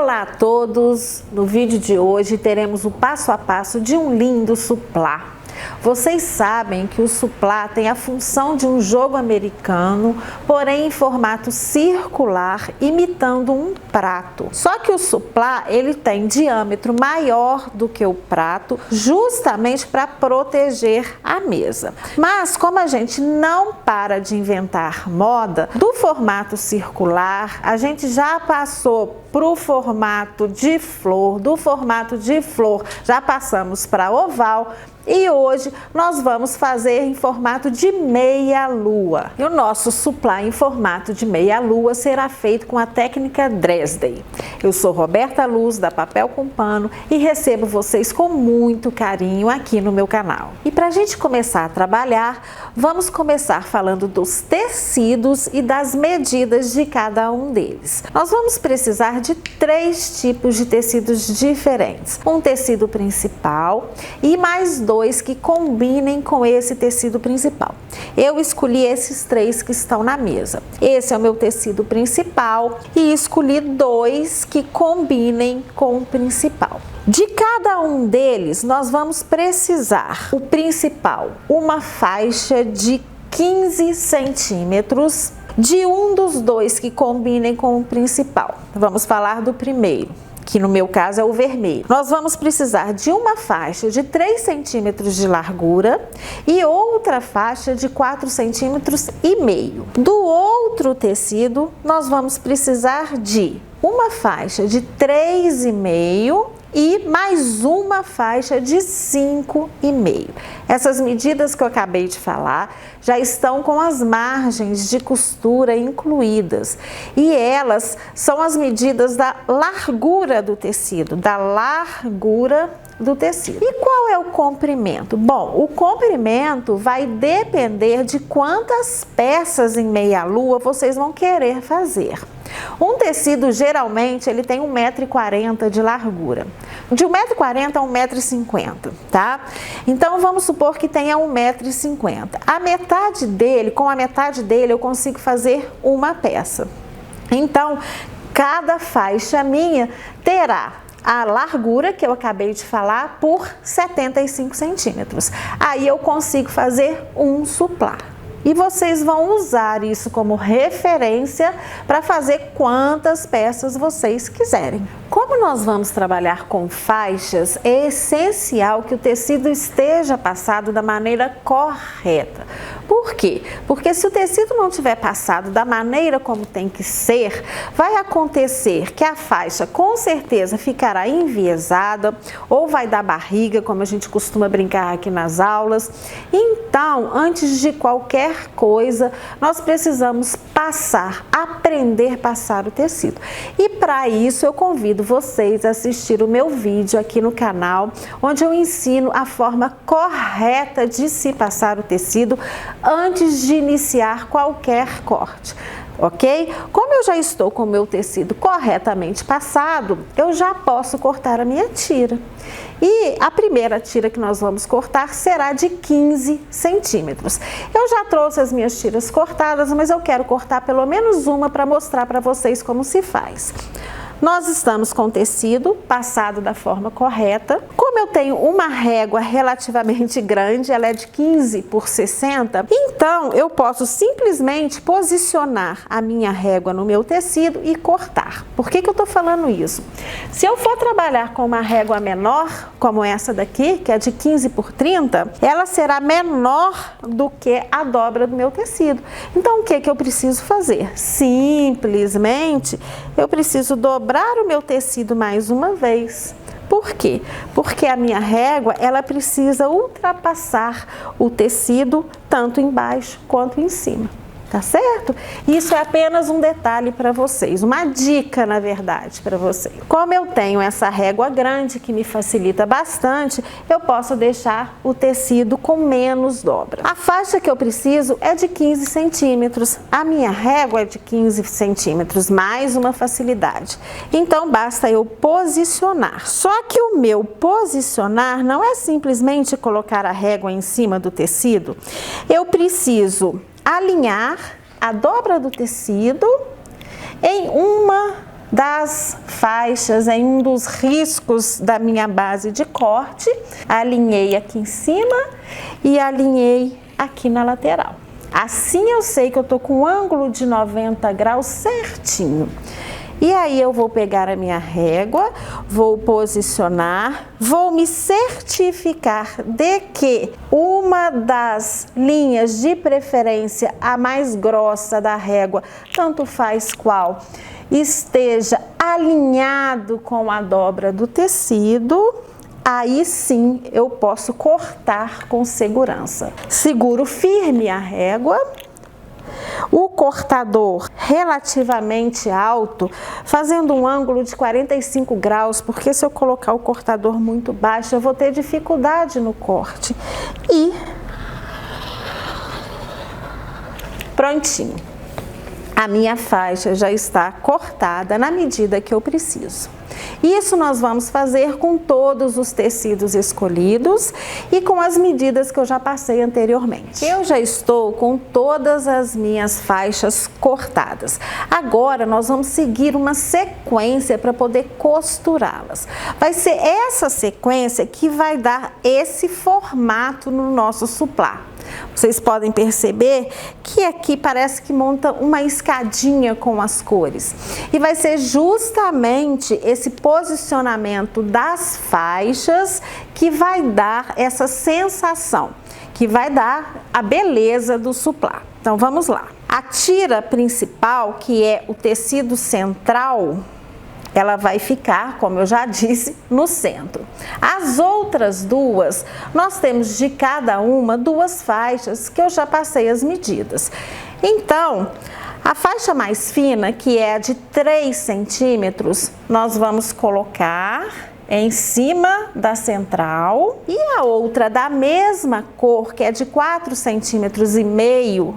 Olá a todos! No vídeo de hoje teremos o passo a passo de um lindo suplá. Vocês sabem que o suplá tem a função de um jogo americano, porém em formato circular, imitando um prato. Só que o suplá ele tem diâmetro maior do que o prato, justamente para proteger a mesa. Mas como a gente não para de inventar moda, do formato circular a gente já passou para o formato de flor, do formato de flor já passamos para oval. E hoje nós vamos fazer em formato de meia-lua. E o nosso suplá em formato de meia-lua será feito com a técnica Dresden. Eu sou Roberta Luz, da Papel com Pano, e recebo vocês com muito carinho aqui no meu canal. E para a gente começar a trabalhar, vamos começar falando dos tecidos e das medidas de cada um deles. Nós vamos precisar de 3 tipos de tecidos diferentes. Um tecido principal e mais 2 que combinem com esse tecido principal. Eu escolhi esses 3 que estão na mesa. Esse é o meu tecido principal e escolhi 2 que combinem com o principal. De cada um deles, nós vamos precisar, o principal, uma faixa de 15 centímetros, de um dos 2 que combinem com o principal. Vamos falar do primeiro, que no meu caso é o vermelho. Nós vamos precisar de uma faixa de 3 centímetros de largura e outra faixa de 4,5 centímetros. Do outro tecido, nós vamos precisar de uma faixa de 3,5 e mais uma faixa de 5,5. Essas medidas que eu acabei de falar já estão com as margens de costura incluídas e elas são as medidas da largura do tecido, E qual é o comprimento? Bom, o comprimento vai depender de quantas peças em meia-lua vocês vão querer fazer. Um tecido, geralmente, ele tem 1,40 m de largura. De 1,40 m a 1,50 m, tá? Então, vamos supor que tenha 1,50 m. A metade dele, com a metade dele, eu consigo fazer uma peça. Então, cada faixa minha terá a largura, que eu acabei de falar, por 75 centímetros. Aí eu consigo fazer um suplá. E vocês vão usar isso como referência para fazer quantas peças vocês quiserem. Como nós vamos trabalhar com faixas, é essencial que o tecido esteja passado da maneira correta. Por quê? Porque se o tecido não tiver passado da maneira como tem que ser, vai acontecer que a faixa com certeza ficará enviesada ou vai dar barriga, como a gente costuma brincar aqui nas aulas. Então, antes de qualquer coisa, nós precisamos aprender a passar o tecido. E para isso eu convido vocês a assistir o meu vídeo aqui no canal, onde eu ensino a forma correta de se passar o tecido antes de iniciar qualquer corte. Ok? Como eu já estou com o meu tecido corretamente passado, eu já posso cortar a minha tira. E a primeira tira que nós vamos cortar será de 15 centímetros. Eu já trouxe as minhas tiras cortadas, mas eu quero cortar pelo menos uma para mostrar para vocês como se faz. Nós estamos com o tecido passado da forma correta. Como eu tenho uma régua relativamente grande, ela é de 15 por 60, então eu posso simplesmente posicionar a minha régua no meu tecido e cortar. Por que eu estou falando isso? Se eu for trabalhar com uma régua menor, como essa daqui, que é de 15 por 30, ela será menor do que a dobra do meu tecido. Então o que eu preciso fazer? Simplesmente eu preciso dobrar o meu tecido mais uma vez. Por quê? Porque a minha régua, ela precisa ultrapassar o tecido tanto embaixo quanto em cima. Tá certo? Isso é apenas um detalhe para vocês, uma dica, na verdade, para vocês. Como eu tenho essa régua grande que me facilita bastante, eu posso deixar o tecido com menos dobra. A faixa que eu preciso é de 15 centímetros. A minha régua é de 15 centímetros, mais uma facilidade. Então, basta eu posicionar. Só que o meu posicionar não é simplesmente colocar a régua em cima do tecido. Eu preciso alinhar a dobra do tecido em uma das faixas em um dos riscos da minha base de corte, alinhei aqui em cima e alinhei aqui na lateral. Assim eu sei que eu tô com um ângulo de 90 graus certinho. E aí eu vou pegar a minha régua, vou posicionar, vou me certificar de que uma das linhas de preferência, a mais grossa da régua, tanto faz qual, esteja alinhado com a dobra do tecido. Aí sim eu posso cortar com segurança. Seguro firme a régua. O cortador relativamente alto, fazendo um ângulo de 45 graus, porque se eu colocar o cortador muito baixo, eu vou ter dificuldade no corte. E prontinho. A minha faixa já está cortada na medida que eu preciso. Isso nós vamos fazer com todos os tecidos escolhidos e com as medidas que eu já passei anteriormente. Eu já estou com todas as minhas faixas cortadas. Agora nós vamos seguir uma sequência para poder costurá-las. Vai ser essa sequência que vai dar esse formato no nosso suplá. Vocês podem perceber que aqui parece que monta uma escadinha com as cores. E vai ser justamente esse posicionamento das faixas que vai dar essa sensação, que vai dar a beleza do suplá. Então vamos lá. A tira principal, que é o tecido central, ela vai ficar, como eu já disse, no centro. As outras duas, nós temos de cada uma duas faixas que eu já passei as medidas. Então, a faixa mais fina, que é a de 3 centímetros, nós vamos colocar em cima da central, e a outra da mesma cor, que é de 4,5 centímetros,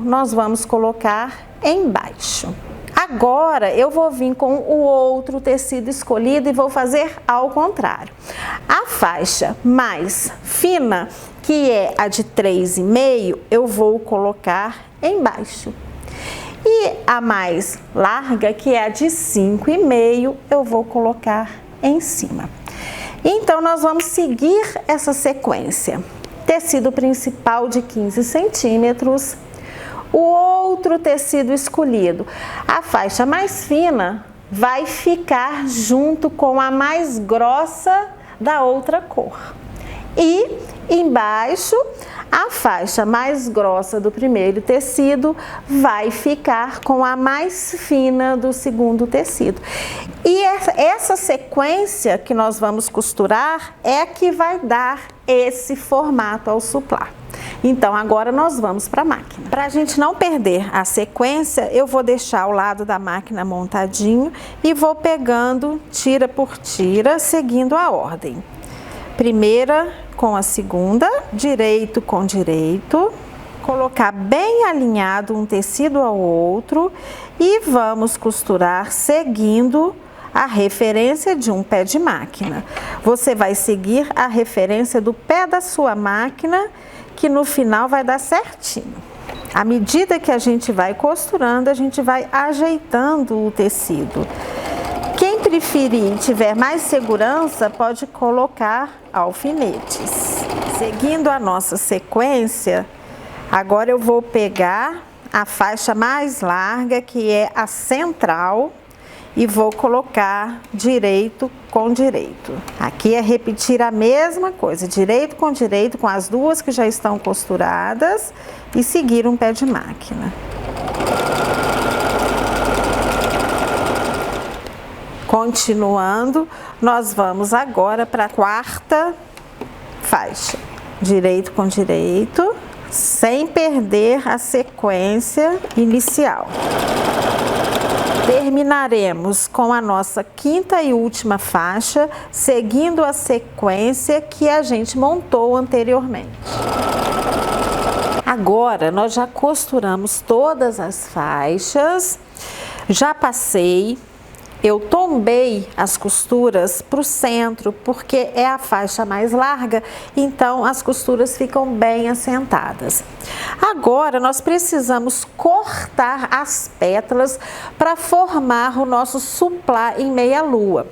nós vamos colocar embaixo. Agora eu vou vir com o outro tecido escolhido e vou fazer ao contrário. A faixa mais fina, que é a de 3,5, eu vou colocar embaixo. E a mais larga, que é a de 5,5, eu vou colocar em cima. Então nós vamos seguir essa sequência. Tecido principal de 15 centímetros. O outro tecido escolhido, a faixa mais fina, vai ficar junto com a mais grossa da outra cor. E embaixo, a faixa mais grossa do primeiro tecido vai ficar com a mais fina do segundo tecido. E essa sequência que nós vamos costurar é a que vai dar esse formato ao suplá. Então, agora nós vamos para a máquina. Para a gente não perder a sequência, eu vou deixar o lado da máquina montadinho e vou pegando tira por tira, seguindo a ordem. Primeira com a segunda, direito com direito, colocar bem alinhado um tecido ao outro e vamos costurar seguindo a referência de um pé de máquina. Você vai seguir a referência do pé da sua máquina, que no final vai dar certinho. À medida que a gente vai costurando, a gente vai ajeitando o tecido. Quem preferir e tiver mais segurança, pode colocar alfinetes. Seguindo a nossa sequência, agora eu vou pegar a faixa mais larga, que é a central, e vou colocar direito com direito. Aqui é repetir a mesma coisa, direito com as duas que já estão costuradas e seguir um pé de máquina. Continuando, nós vamos agora para a quarta faixa. Direito com direito, sem perder a sequência inicial. Terminaremos com a nossa quinta e última faixa, seguindo a sequência que a gente montou anteriormente. Agora, nós já costuramos todas as faixas, já passei eu tombei as costuras para o centro, porque é a faixa mais larga, então as costuras ficam bem assentadas. Agora, nós precisamos cortar as pétalas para formar o nosso suplá em meia lua.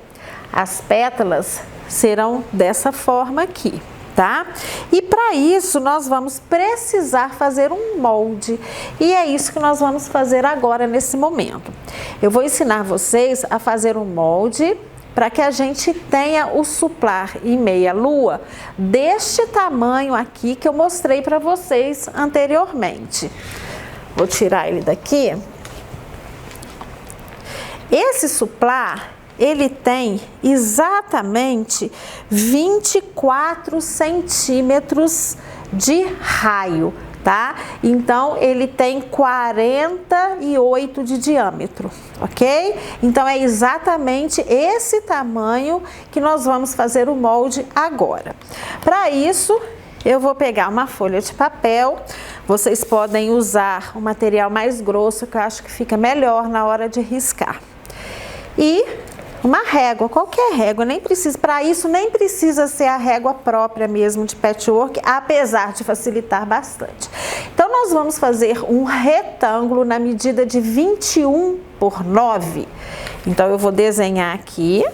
As pétalas serão dessa forma aqui, tá? E para isso, nós vamos precisar fazer um molde, e é isso que nós vamos fazer agora nesse momento. Eu vou ensinar vocês a fazer um molde para que a gente tenha o suplá em meia lua deste tamanho aqui que eu mostrei para vocês anteriormente. Vou tirar ele daqui. Esse suplá, ele tem exatamente 24 centímetros de raio, tá? Então, ele tem 48 de diâmetro, ok? Então, é exatamente esse tamanho que nós vamos fazer o molde agora. Para isso, eu vou pegar uma folha de papel. Vocês podem usar um material mais grosso, que eu acho que fica melhor na hora de riscar. E uma régua, qualquer régua, nem precisa, para isso nem precisa ser a régua própria mesmo de patchwork, apesar de facilitar bastante. Então, nós vamos fazer um retângulo na medida de 21 por 9. Então, eu vou desenhar aqui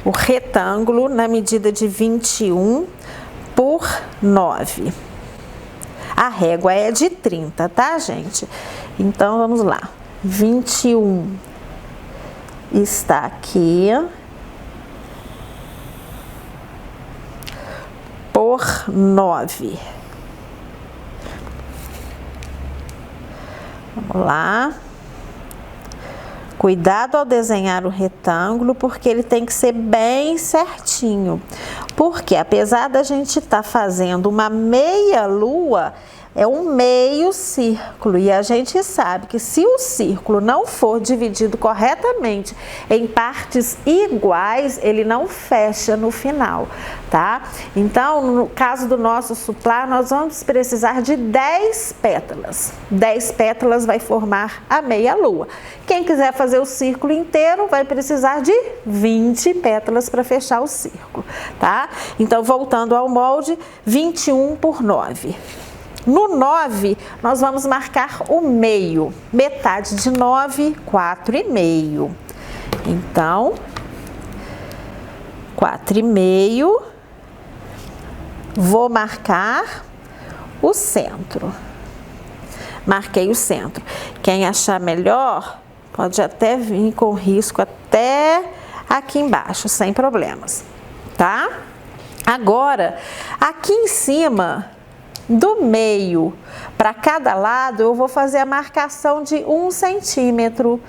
o retângulo na medida de 21 por 9. A régua é de 30, tá, gente? Então, vamos lá. 21 está aqui por 9. Vamos lá. Cuidado ao desenhar o retângulo, porque ele tem que ser bem certinho. Porque apesar da gente estar fazendo uma meia lua, é um meio círculo, e a gente sabe que se o círculo não for dividido corretamente em partes iguais, ele não fecha no final, tá? Então, no caso do nosso suplá, nós vamos precisar de 10 pétalas. 10 pétalas vai formar a meia lua. Quem quiser fazer o círculo inteiro vai precisar de 20 pétalas para fechar o círculo, tá? Então, voltando ao molde, 21 por 9. No 9, nós vamos marcar o meio. Metade de 9, 4,5. Então, 4,5. Vou marcar o centro. Marquei o centro. Quem achar melhor, pode até vir com risco até aqui embaixo, sem problemas, tá? Agora, aqui em cima, do meio para cada lado, eu vou fazer a marcação de 1 centímetro.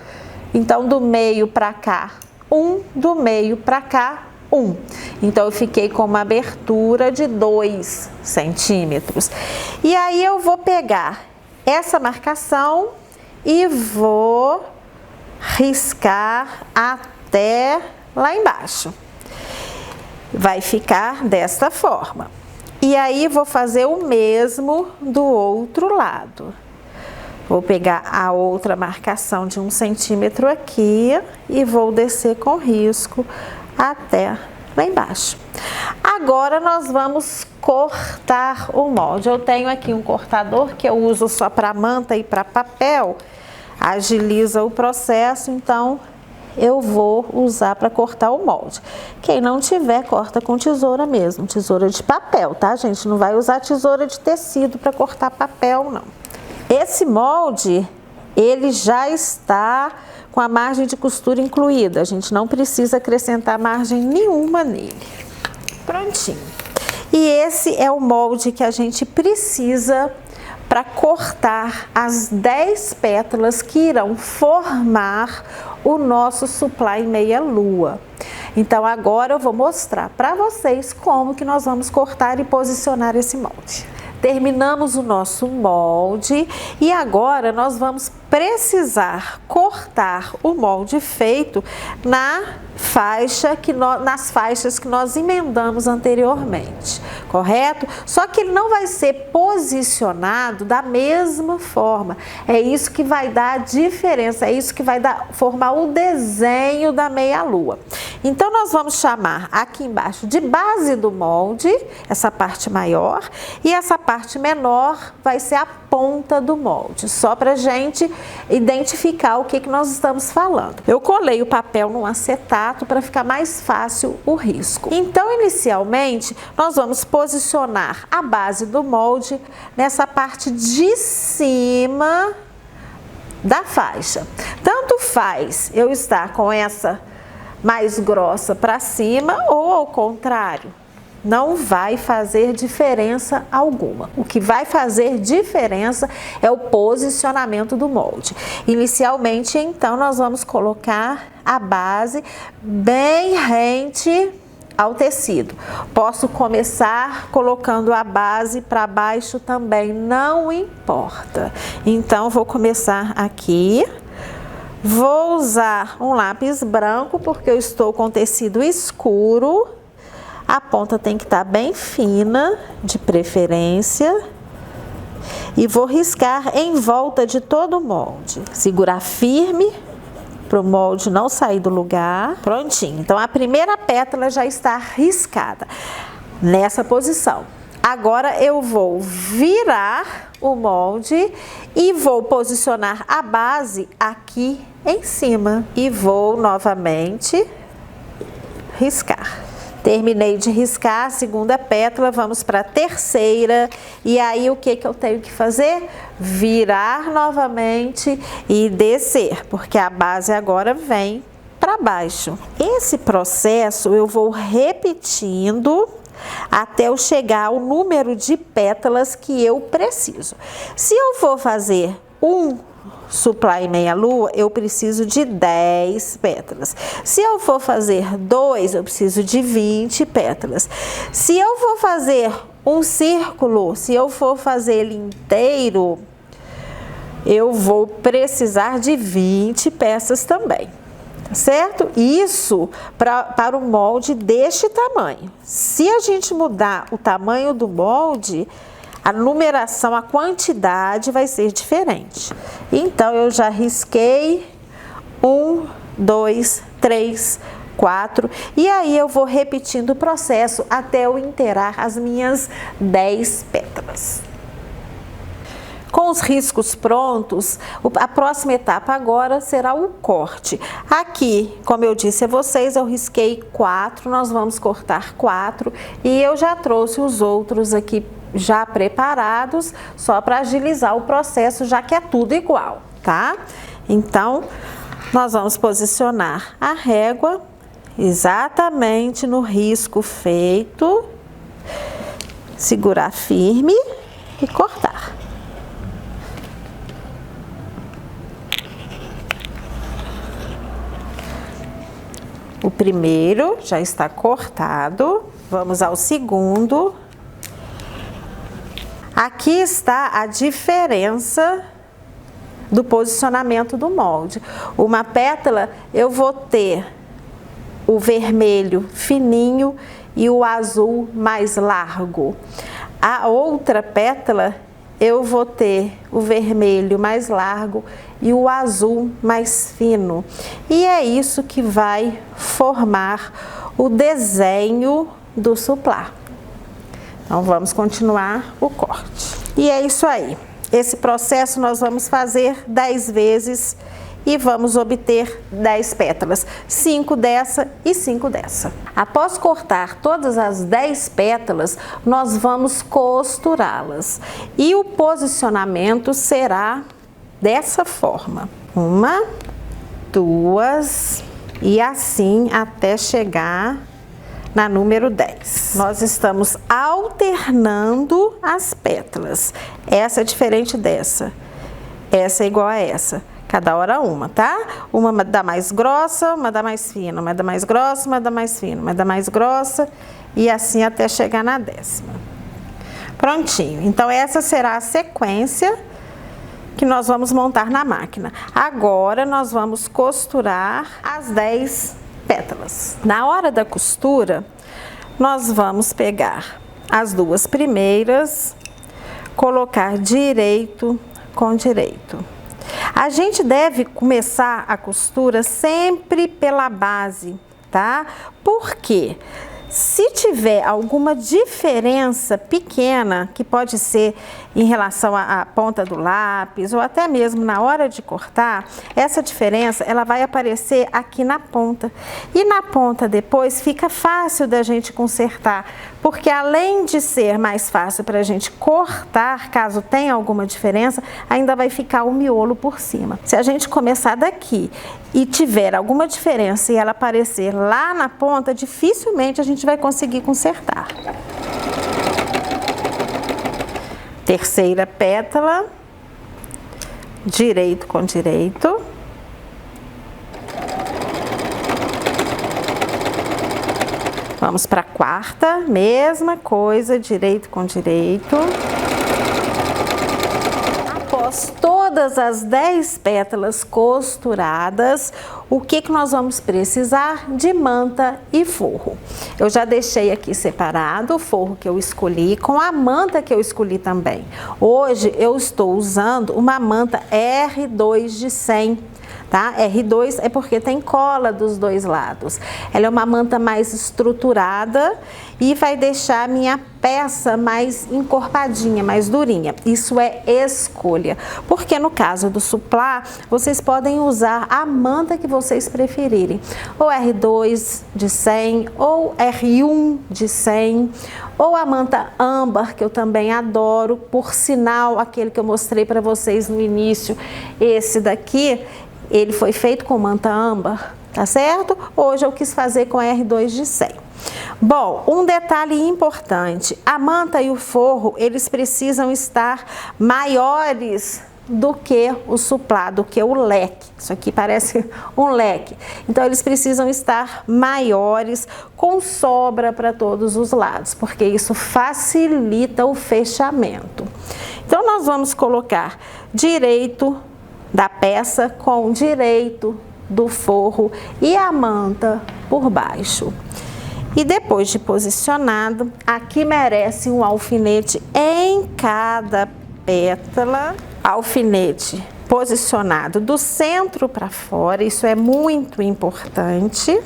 Então, do meio para cá, 1, do meio para cá, 1. Então, eu fiquei com uma abertura de 2 centímetros. E aí, eu vou pegar essa marcação e vou riscar até lá embaixo. Vai ficar desta forma. E aí, vou fazer o mesmo do outro lado. Vou pegar a outra marcação de 1 centímetro aqui e vou descer com risco até lá embaixo. Agora, nós vamos cortar o molde. Eu tenho aqui um cortador que eu uso só para manta e para papel. Agiliza o processo, então eu vou usar para cortar o molde. Quem não tiver, corta com tesoura mesmo, tesoura de papel, tá, gente? Não vai usar tesoura de tecido para cortar papel, não. Esse molde, ele já está com a margem de costura incluída. A gente não precisa acrescentar margem nenhuma nele. Prontinho. E esse é o molde que a gente precisa para cortar as 10 pétalas que irão formar o nosso suplá em meia lua. Então, agora eu vou mostrar para vocês como que nós vamos cortar e posicionar esse molde. Terminamos o nosso molde e agora nós vamos precisar cortar o molde feito nas faixas que nós emendamos anteriormente, correto? Só que ele não vai ser posicionado da mesma forma. É isso que vai dar a diferença, é isso que vai formar o desenho da meia-lua. Então, nós vamos chamar aqui embaixo de base do molde, essa parte maior, e essa parte menor vai ser a ponta do molde, só para a gente identificar o que nós estamos falando. Eu colei o papel no acetato para ficar mais fácil o risco. Então, inicialmente, nós vamos posicionar a base do molde nessa parte de cima da faixa. Tanto faz eu estar com essa mais grossa para cima ou ao contrário. Não vai fazer diferença alguma. O que vai fazer diferença é o posicionamento do molde. Inicialmente, então, nós vamos colocar a base bem rente ao tecido. Posso começar colocando a base para baixo também, não importa. Então, vou começar aqui. Vou usar um lápis branco, porque eu estou com tecido escuro. A ponta tem que estar bem fina, de preferência. E vou riscar em volta de todo o molde. Segurar firme para o molde não sair do lugar. Prontinho. Então, a primeira pétala já está riscada nessa posição. Agora, eu vou virar o molde e vou posicionar a base aqui em cima. E vou novamente riscar. Terminei de riscar a segunda pétala, vamos para a terceira. E aí, o que eu tenho que fazer? Virar novamente e descer, porque a base agora vem para baixo. Esse processo eu vou repetindo até eu chegar ao número de pétalas que eu preciso. Se eu for fazer um supply meia-lua, eu preciso de 10 pétalas. Se eu for fazer 2, eu preciso de 20 pétalas. Se eu for fazer um círculo, se eu for fazer ele inteiro, eu vou precisar de 20 peças também. Tá certo? Isso para o molde deste tamanho. Se a gente mudar o tamanho do molde, a numeração, a quantidade vai ser diferente. Então, eu já risquei 1, 2, 3, 4. E aí, eu vou repetindo o processo até eu inteirar as minhas 10 pétalas. Com os riscos prontos, a próxima etapa agora será o corte. Aqui, como eu disse a vocês, eu risquei 4, nós vamos cortar 4. E eu já trouxe os outros aqui já preparados, só para agilizar o processo, já que é tudo igual, tá? Então, nós vamos posicionar a régua exatamente no risco feito, segurar firme e cortar. O primeiro já está cortado, vamos ao segundo. Aqui está a diferença do posicionamento do molde. Uma pétala eu vou ter o vermelho fininho e o azul mais largo. A outra pétala eu vou ter o vermelho mais largo e o azul mais fino. E é isso que vai formar o desenho do supply. Então, vamos continuar o corte. E é isso aí. Esse processo nós vamos fazer 10 vezes e vamos obter 10 pétalas. 5 dessa e 5 dessa. Após cortar todas as 10 pétalas, nós vamos costurá-las. E o posicionamento será dessa forma. 1, 2 e assim até chegar na número 10. Nós estamos alternando as pétalas. Essa é diferente dessa. Essa é igual a essa. Cada hora uma, tá? Uma dá mais grossa, uma dá mais fina, uma dá mais grossa, uma dá mais fina, uma dá mais grossa e assim até chegar na 10ª. Prontinho. Então, essa será a sequência que nós vamos montar na máquina. Agora nós vamos costurar as 10 pétalas. Na hora da costura, nós vamos pegar as 2 primeiras, colocar direito com direito. A gente deve começar a costura sempre pela base, tá? Por quê? Se tiver alguma diferença pequena, que pode ser em relação à ponta do lápis ou até mesmo na hora de cortar, essa diferença ela vai aparecer aqui na ponta. E na ponta depois fica fácil da gente consertar, porque além de ser mais fácil para a gente cortar, caso tenha alguma diferença, ainda vai ficar o miolo por cima. Se a gente começar daqui e tiver alguma diferença e ela aparecer lá na ponta, dificilmente a gente vai conseguir consertar. Terceira pétala, direito com direito. Vamos para a quarta, mesma coisa, direito com direito. Após todas as 10 pétalas costuradas, o que nós vamos precisar? De manta e forro. Eu já deixei aqui separado o forro que eu escolhi com a manta que eu escolhi também. Hoje eu estou usando uma manta R2 de 100. Tá? R2 é porque tem cola dos dois lados. Ela é uma manta mais estruturada e vai deixar a minha peça mais encorpadinha, mais durinha. Isso é escolha, porque no caso do suplá, vocês podem usar a manta que vocês preferirem. Ou R2 de 100, ou R1 de 100, ou a manta âmbar, que eu também adoro, por sinal, aquele que eu mostrei para vocês no início, esse daqui, ele foi feito com manta âmbar, tá certo? Hoje eu quis fazer com R2 de 100. Bom, um detalhe importante, a manta e o forro, eles precisam estar maiores do que o suplá, do que o leque. Isso aqui parece um leque. Então, eles precisam estar maiores, com sobra para todos os lados, porque isso facilita o fechamento. Então, nós vamos colocar direito da peça com direito do forro e a manta por baixo. E depois de posicionado, aqui merece um alfinete em cada pétala, alfinete posicionado do centro para fora, isso é muito importante.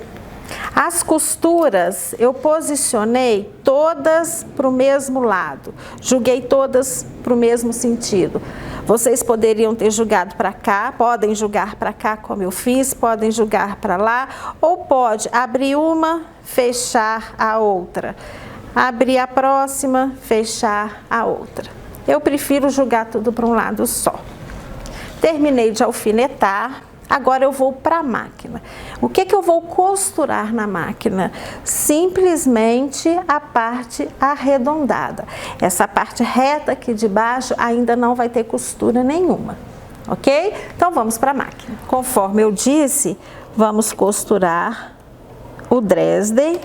As costuras eu posicionei todas para o mesmo lado, joguei todas para o mesmo sentido. Vocês poderiam ter jogado para cá, podem jogar para cá como eu fiz, podem jogar para lá, ou pode abrir uma, fechar a outra. Abrir a próxima, fechar a outra. Eu prefiro jogar tudo para um lado só. Terminei de alfinetar. Agora eu vou para a máquina. O que eu vou costurar na máquina? Simplesmente a parte arredondada. Essa parte reta aqui de baixo ainda não vai ter costura nenhuma, ok? Então vamos para a máquina. Conforme eu disse, vamos costurar o Dresden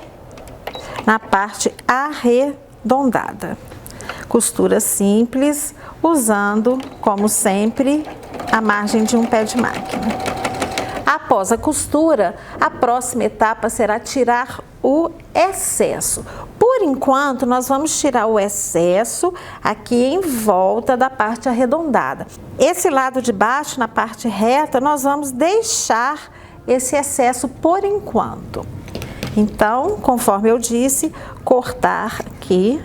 na parte arredondada. Costura simples, usando, como sempre, a margem de um pé de máquina. Após a costura, a próxima etapa será tirar o excesso. Por enquanto, nós vamos tirar o excesso aqui em volta da parte arredondada. Esse lado de baixo, na parte reta, nós vamos deixar esse excesso por enquanto. Então, conforme eu disse, cortar aqui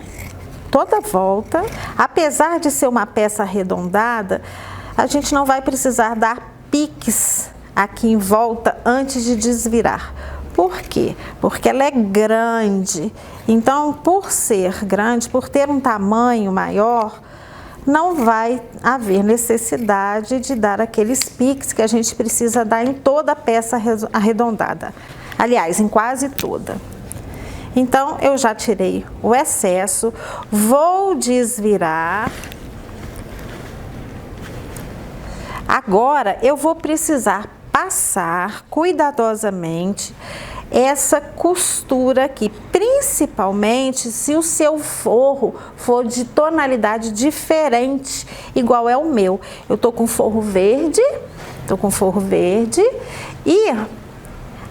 toda a volta. Apesar de ser uma peça arredondada, a gente não vai precisar dar piques aqui em volta antes de desvirar. Por quê? Porque ela é grande. Então, por ser grande, por ter um tamanho maior, não vai haver necessidade de dar aqueles piques que a gente precisa dar em toda a peça arredondada. Aliás, em quase toda. Então, eu já tirei o excesso, vou desvirar. Agora, eu vou precisar passar cuidadosamente essa costura aqui, principalmente se o seu forro for de tonalidade diferente, igual é o meu. Eu tô com forro verde, e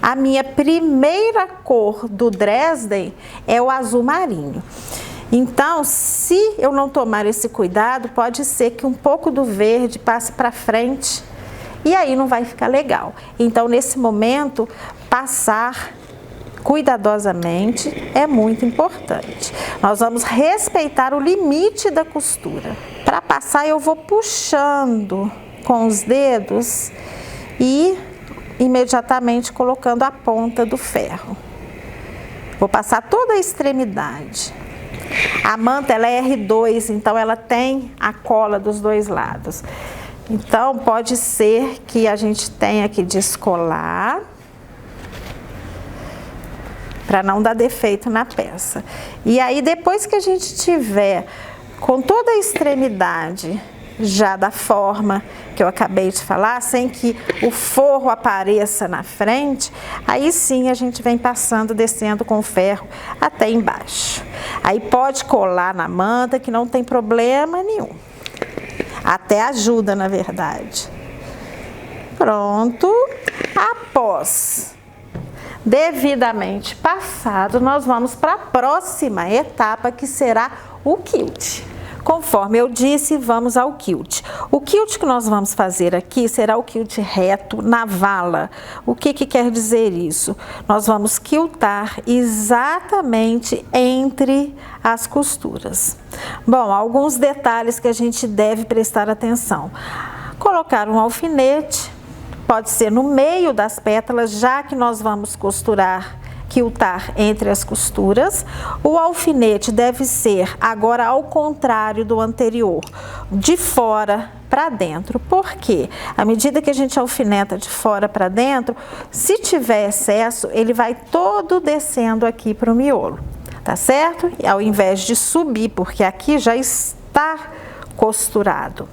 a minha primeira cor do Dresden é o azul marinho. Então, se eu não tomar esse cuidado, pode ser que um pouco do verde passe para frente e aí não vai ficar legal. Então, nesse momento, passar cuidadosamente é muito importante. Nós vamos respeitar o limite da costura. Para passar, eu vou puxando com os dedos e imediatamente colocando a ponta do ferro. Vou passar toda a extremidade. A manta ela é R2, então ela tem a cola dos dois lados. Então pode ser que a gente tenha que descolar para não dar defeito na peça. E aí depois que a gente tiver com toda a extremidade já da forma que eu acabei de falar, sem que o forro apareça na frente, aí sim a gente vem passando, descendo com o ferro até embaixo. Aí pode colar na manta que não tem problema nenhum. Até ajuda, na verdade. Pronto. Após devidamente passado, nós vamos para a próxima etapa, que será o quilt. Conforme eu disse, vamos ao quilt. O quilt que nós vamos fazer aqui será o quilt reto na vala. O que quer dizer isso? Nós vamos quiltar exatamente entre as costuras. Bom, alguns detalhes que a gente deve prestar atenção. Colocar um alfinete, pode ser no meio das pétalas, já que nós vamos quiltar entre as costuras. O alfinete deve ser agora ao contrário do anterior, de fora para dentro. Por quê? À medida que a gente alfineta de fora para dentro, se tiver excesso, ele vai todo descendo aqui para o miolo, tá certo? E ao invés de subir, porque aqui já está costurado.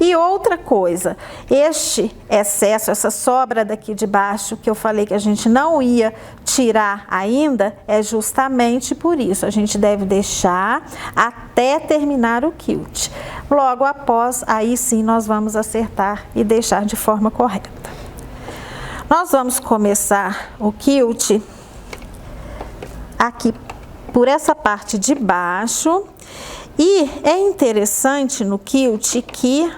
E outra coisa, este excesso, essa sobra daqui de baixo, que eu falei que a gente não ia tirar ainda, é justamente por isso. A gente deve deixar até terminar o quilt. Logo após, aí sim nós vamos acertar e deixar de forma correta. Nós vamos começar o quilt aqui por essa parte de baixo. E é interessante no quilt que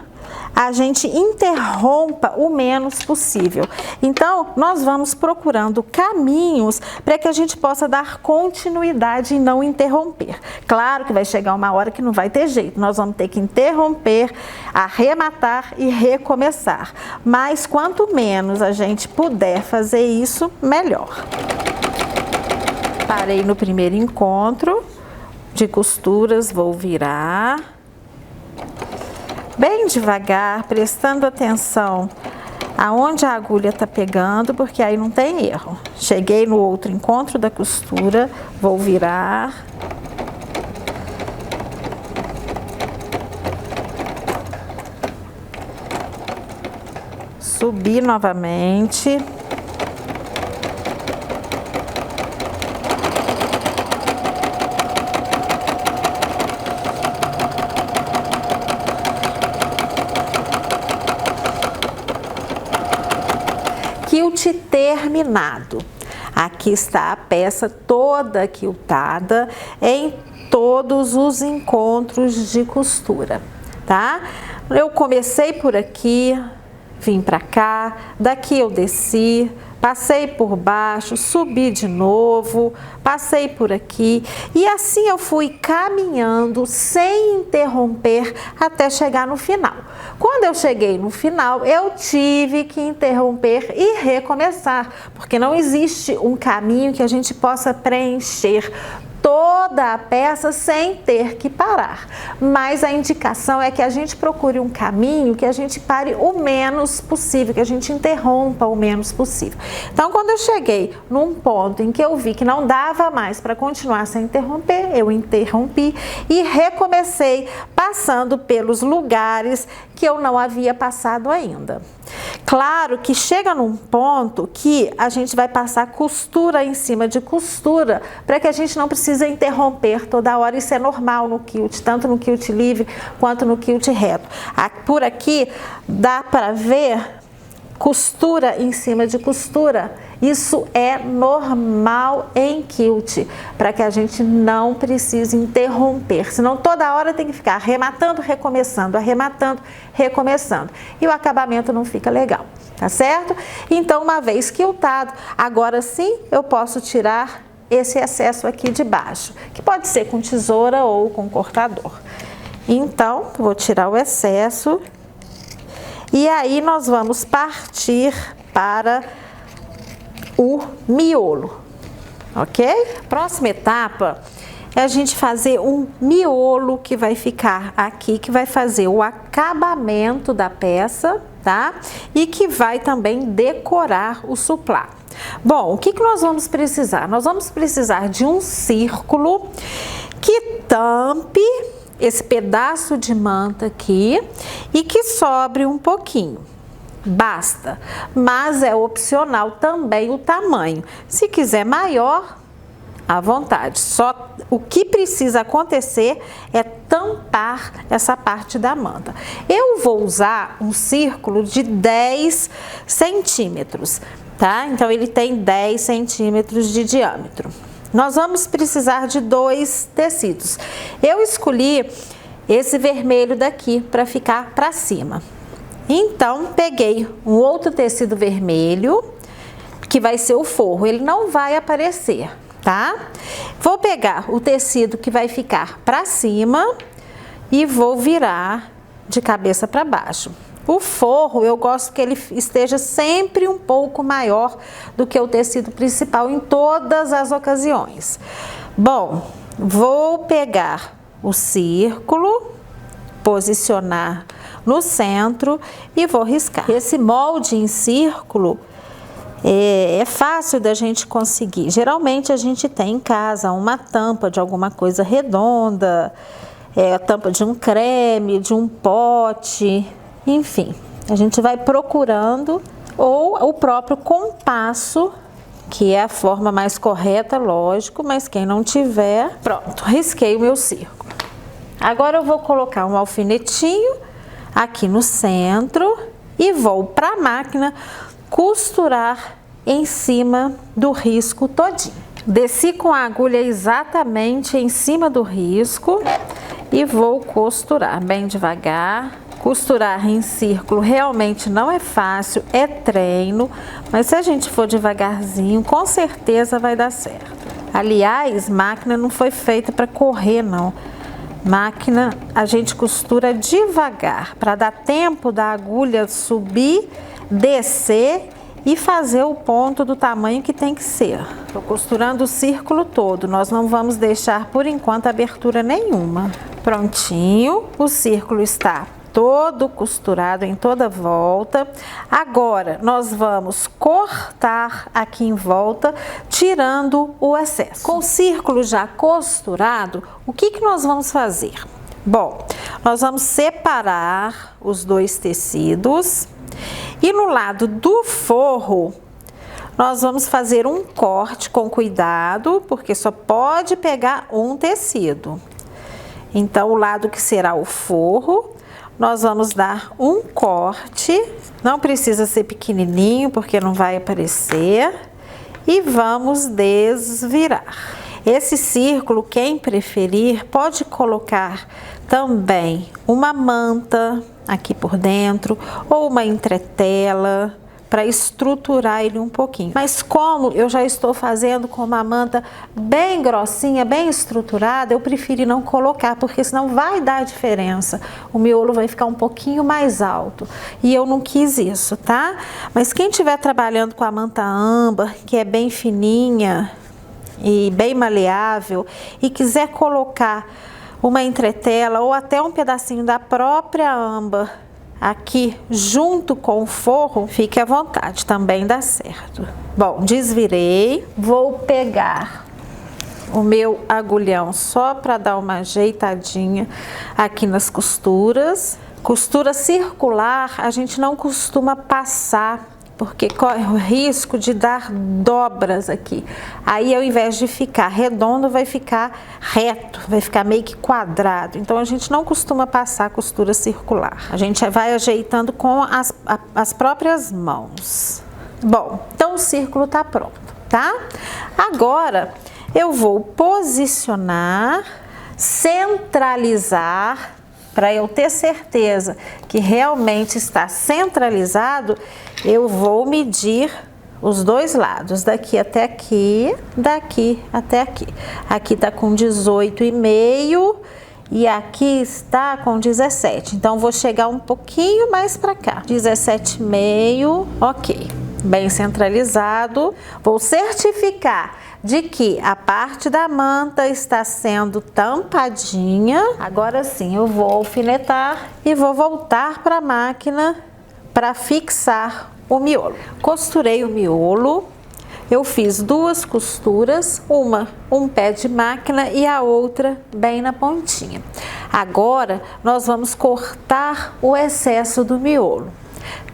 a gente interrompa o menos possível. Então, nós vamos procurando caminhos para que a gente possa dar continuidade e não interromper. Claro que vai chegar uma hora que não vai ter jeito, nós vamos ter que interromper, arrematar e recomeçar. Mas quanto menos a gente puder fazer isso, melhor. Parei no primeiro encontro de costuras, vou virar bem devagar, prestando atenção aonde a agulha está pegando, porque aí não tem erro. Cheguei no outro encontro da costura, vou virar. Subir novamente. Quilt terminado. Aqui está a peça toda quiltada em todos os encontros de costura, tá? Eu comecei por aqui, vim pra cá, daqui eu desci, passei por baixo, subi de novo, passei por aqui e assim eu fui caminhando sem interromper até chegar no final. Quando eu cheguei no final, eu tive que interromper e recomeçar, porque não existe um caminho que a gente possa preencher toda a peça sem ter que parar. Mas a indicação é que a gente procure um caminho que a gente pare o menos possível, que a gente interrompa o menos possível. Então, quando eu cheguei num ponto em que eu vi que não dava mais para continuar sem interromper, eu interrompi e recomecei passando pelos lugares que eu não havia passado ainda. Claro que chega num ponto que a gente vai passar costura em cima de costura para que a gente não precise interromper toda hora. Isso é normal no quilt, tanto no quilt livre quanto no quilt reto. Por aqui dá para ver costura em cima de costura. Isso é normal em quilt, para que a gente não precise interromper, senão toda hora tem que ficar arrematando, recomeçando, arrematando, recomeçando, e o acabamento não fica legal, tá certo? Então, uma vez quiltado, agora sim eu posso tirar esse excesso aqui de baixo, que pode ser com tesoura ou com cortador. Então, vou tirar o excesso, e aí nós vamos partir para o miolo, ok? Próxima etapa é a gente fazer um miolo que vai ficar aqui, que vai fazer o acabamento da peça, tá? E que vai também decorar o suplá. Bom, o que nós vamos precisar? Nós vamos precisar de um círculo que tampe esse pedaço de manta aqui e que sobre um pouquinho. Basta, mas é opcional também o tamanho. Se quiser maior, à vontade. Só o que precisa acontecer é tampar essa parte da manta. Eu vou usar um círculo de 10 centímetros, tá? Então ele tem 10 centímetros de diâmetro. Nós vamos precisar de 2 tecidos. Eu escolhi esse vermelho daqui para ficar para cima. Então, peguei um outro tecido vermelho, que vai ser o forro, ele não vai aparecer, tá? Vou pegar o tecido que vai ficar para cima e vou virar de cabeça para baixo. O forro, eu gosto que ele esteja sempre um pouco maior do que o tecido principal em todas as ocasiões. Bom, vou pegar o círculo, posicionar no centro e vou riscar. Esse molde em círculo é fácil da gente conseguir. Geralmente a gente tem em casa uma tampa de alguma coisa redonda, a tampa de um creme, de um pote, enfim. A gente vai procurando, ou o próprio compasso, que é a forma mais correta, lógico, mas quem não tiver, pronto, risquei o meu círculo. Agora eu vou colocar um alfinetinho aqui no centro e vou para a máquina costurar em cima do risco todinho. Desci com a agulha exatamente em cima do risco e vou costurar bem devagar. Costurar em círculo realmente não é fácil, é treino, mas se a gente for devagarzinho, com certeza vai dar certo. Aliás, máquina não foi feita para correr, não. Máquina a gente costura devagar, para dar tempo da agulha subir, descer e fazer o ponto do tamanho que tem que ser. Estou costurando o círculo todo, nós não vamos deixar por enquanto abertura nenhuma. Prontinho, o círculo está todo costurado em toda volta. Agora nós vamos cortar aqui em volta, tirando o excesso. Com o círculo já costurado, o que nós vamos fazer? Bom, nós vamos separar os 2 tecidos e no lado do forro nós vamos fazer um corte com cuidado, porque só pode pegar um tecido. Então o lado que será o forro, nós vamos dar um corte, não precisa ser pequenininho porque não vai aparecer, e vamos desvirar. Esse círculo, quem preferir, pode colocar também uma manta aqui por dentro ou uma entretela para estruturar ele um pouquinho. Mas como eu já estou fazendo com uma manta bem grossinha, bem estruturada, eu preferi não colocar, porque senão vai dar diferença. O miolo vai ficar um pouquinho mais alto. E eu não quis isso, tá? Mas quem estiver trabalhando com a manta âmbar, que é bem fininha e bem maleável, e quiser colocar uma entretela ou até um pedacinho da própria âmbar aqui junto com o forro, fique à vontade, também dá certo. Bom, desvirei, vou pegar o meu agulhão só para dar uma ajeitadinha aqui nas costuras. Costura circular a gente não costuma passar, porque corre o risco de dar dobras aqui. Aí ao invés de ficar redondo, vai ficar reto, vai ficar meio que quadrado. Então a gente não costuma passar costura circular. A gente vai ajeitando com as próprias mãos. Bom, então o círculo tá pronto, tá? Agora eu vou posicionar, centralizar, para eu ter certeza que realmente está centralizado, eu vou medir os dois lados, daqui até aqui, daqui até aqui. Aqui tá com 18,5 e aqui está com 17. Então vou chegar um pouquinho mais para cá. 17,5, ok. Bem centralizado. Vou certificar de que a parte da manta está sendo tampadinha. Agora sim, eu vou alfinetar e vou voltar para a máquina para fixar o miolo. Costurei o miolo, eu fiz duas costuras, um pé de máquina e a outra bem na pontinha. Agora nós vamos cortar o excesso do miolo.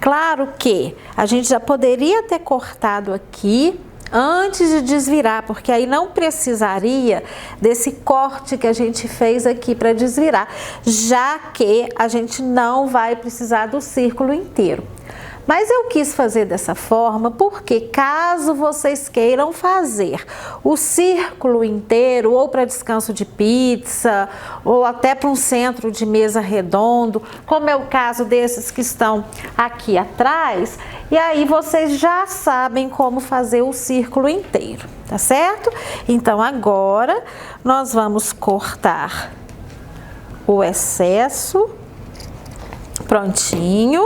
Claro que a gente já poderia ter cortado aqui antes de desvirar, porque aí não precisaria desse corte que a gente fez aqui para desvirar, já que a gente não vai precisar do círculo inteiro. Mas eu quis fazer dessa forma porque caso vocês queiram fazer o círculo inteiro ou para descanso de pizza ou até para um centro de mesa redondo, como é o caso desses que estão aqui atrás, e aí vocês já sabem como fazer o círculo inteiro, tá certo? Então agora nós vamos cortar o excesso, prontinho.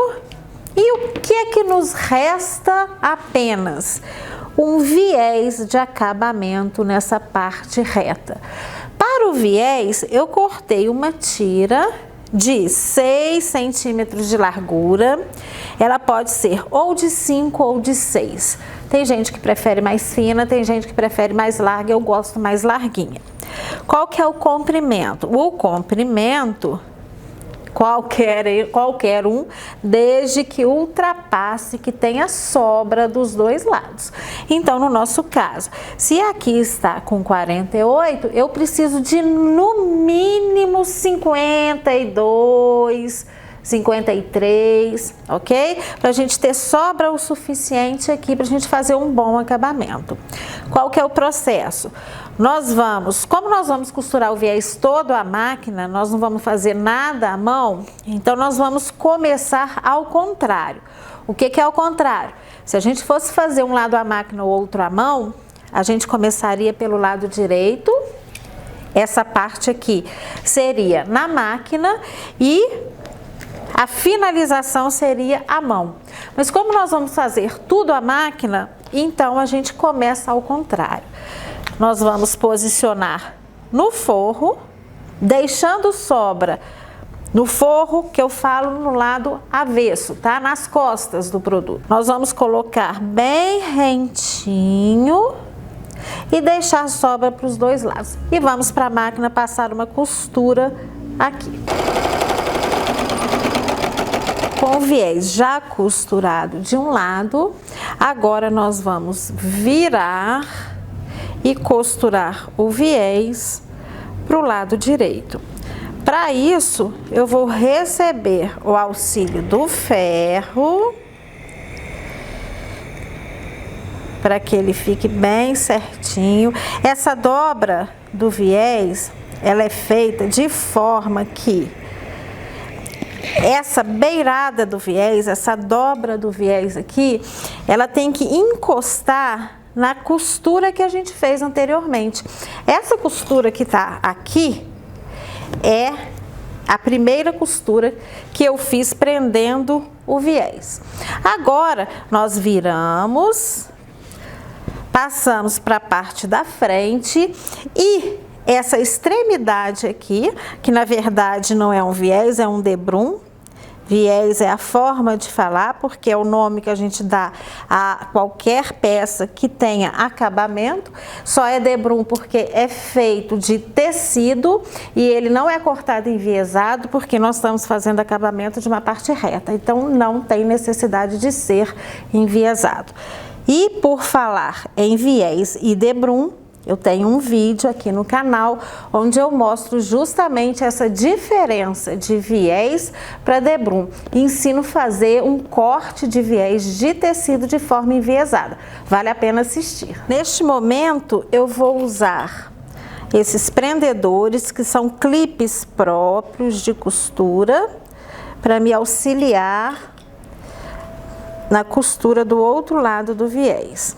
E o que é que nos resta? Apenas um viés de acabamento nessa parte reta. Para o viés, eu cortei uma tira de 6 centímetros de largura. Ela pode ser ou de 5 ou de 6. Tem gente que prefere mais fina, tem gente que prefere mais larga, eu gosto mais larguinha. Qual que é o comprimento? O comprimento, qualquer um, desde que ultrapasse, que tenha sobra dos dois lados. Então, no nosso caso, se aqui está com 48, eu preciso de no mínimo 52, 53, ok? Pra gente ter sobra o suficiente aqui pra gente fazer um bom acabamento. Qual que é o processo? Como nós vamos costurar o viés todo à máquina, nós não vamos fazer nada à mão, então nós vamos começar ao contrário. O que que é ao contrário? Se a gente fosse fazer um lado à máquina ou outro à mão, a gente começaria pelo lado direito, essa parte aqui seria na máquina e a finalização seria à mão. Mas como nós vamos fazer tudo à máquina, então a gente começa ao contrário. Nós vamos posicionar no forro, deixando sobra no forro, que eu falo no lado avesso, tá? Nas costas do produto. Nós vamos colocar bem rentinho e deixar sobra para os dois lados. E vamos para a máquina passar uma costura aqui. Com o viés já costurado de um lado, agora nós vamos virar e costurar o viés para o lado direito. Para isso, eu vou receber o auxílio do ferro, para que ele fique bem certinho. Essa dobra do viés, ela é feita de forma que essa beirada do viés, essa dobra do viés aqui, ela tem que encostar na costura que a gente fez anteriormente. Essa costura que tá aqui é a primeira costura que eu fiz prendendo o viés. Agora, nós viramos, passamos para a parte da frente e essa extremidade aqui, que na verdade não é um viés, é um debrum, Viés é a forma de falar, porque é o nome que a gente dá a qualquer peça que tenha acabamento. Só é debrum porque é feito de tecido e ele não é cortado enviesado, porque nós estamos fazendo acabamento de uma parte reta. Então, não tem necessidade de ser enviesado. E por falar em viés e debrum, eu tenho um vídeo aqui no canal onde eu mostro justamente essa diferença de viés para debrum. Ensino a fazer um corte de viés de tecido de forma enviesada. Vale a pena assistir. Neste momento eu vou usar esses prendedores que são clipes próprios de costura para me auxiliar na costura do outro lado do viés.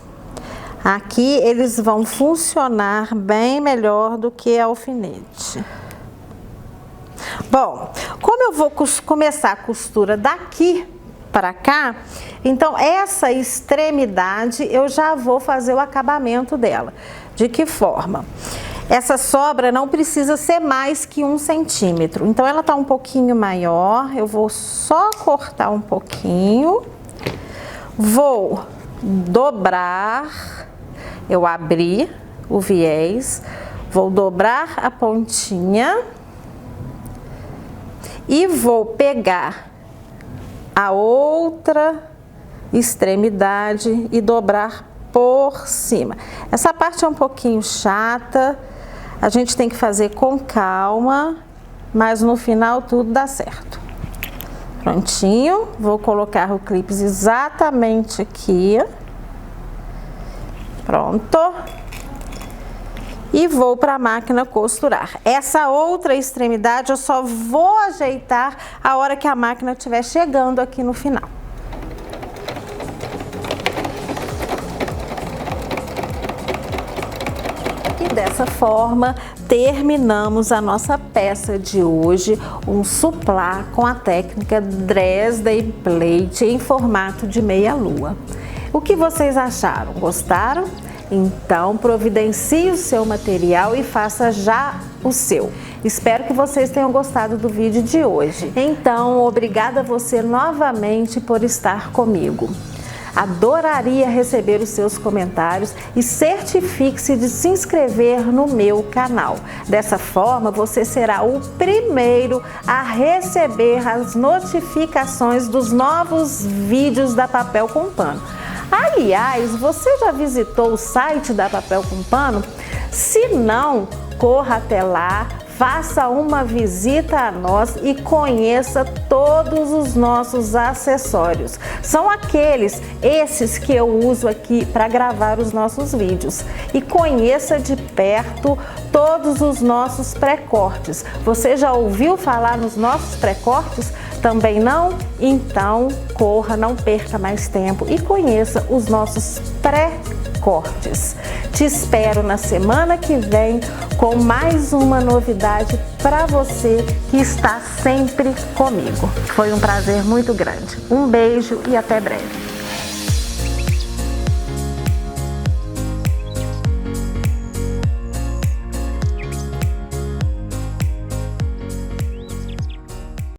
Aqui eles vão funcionar bem melhor do que alfinete. Bom, como eu vou começar a costura daqui para cá, então essa extremidade eu já vou fazer o acabamento dela. De que forma? Essa sobra não precisa ser mais que 1 centímetro. Então ela tá um pouquinho maior, eu vou só cortar um pouquinho. Vou dobrar. Eu abri o viés, vou dobrar a pontinha e vou pegar a outra extremidade e dobrar por cima. Essa parte é um pouquinho chata, a gente tem que fazer com calma, mas no final tudo dá certo. Prontinho, vou colocar o clipe exatamente aqui. Pronto. E vou para a máquina costurar. Essa outra extremidade eu só vou ajeitar a hora que a máquina estiver chegando aqui no final. E dessa forma terminamos a nossa peça de hoje, um suplá com a técnica Dresden Plait em formato de meia-lua. O que vocês acharam? Gostaram? Então providencie o seu material e faça já o seu. Espero que vocês tenham gostado do vídeo de hoje. Então, obrigada a você novamente por estar comigo. Adoraria receber os seus comentários e certifique-se de se inscrever no meu canal. Dessa forma, você será o primeiro a receber as notificações dos novos vídeos da Papel com Pano. Aliás, você já visitou o site da Papel com Pano? Se não, corra até lá, faça uma visita a nós e conheça todos os nossos acessórios. São esses que eu uso aqui para gravar os nossos vídeos. E conheça de perto todos os nossos pré-cortes. Você já ouviu falar nos nossos pré-cortes? Também não? Então corra, não perca mais tempo e conheça os nossos pré-cortes. Te espero na semana que vem com mais uma novidade para você que está sempre comigo. Foi um prazer muito grande. Um beijo e até breve.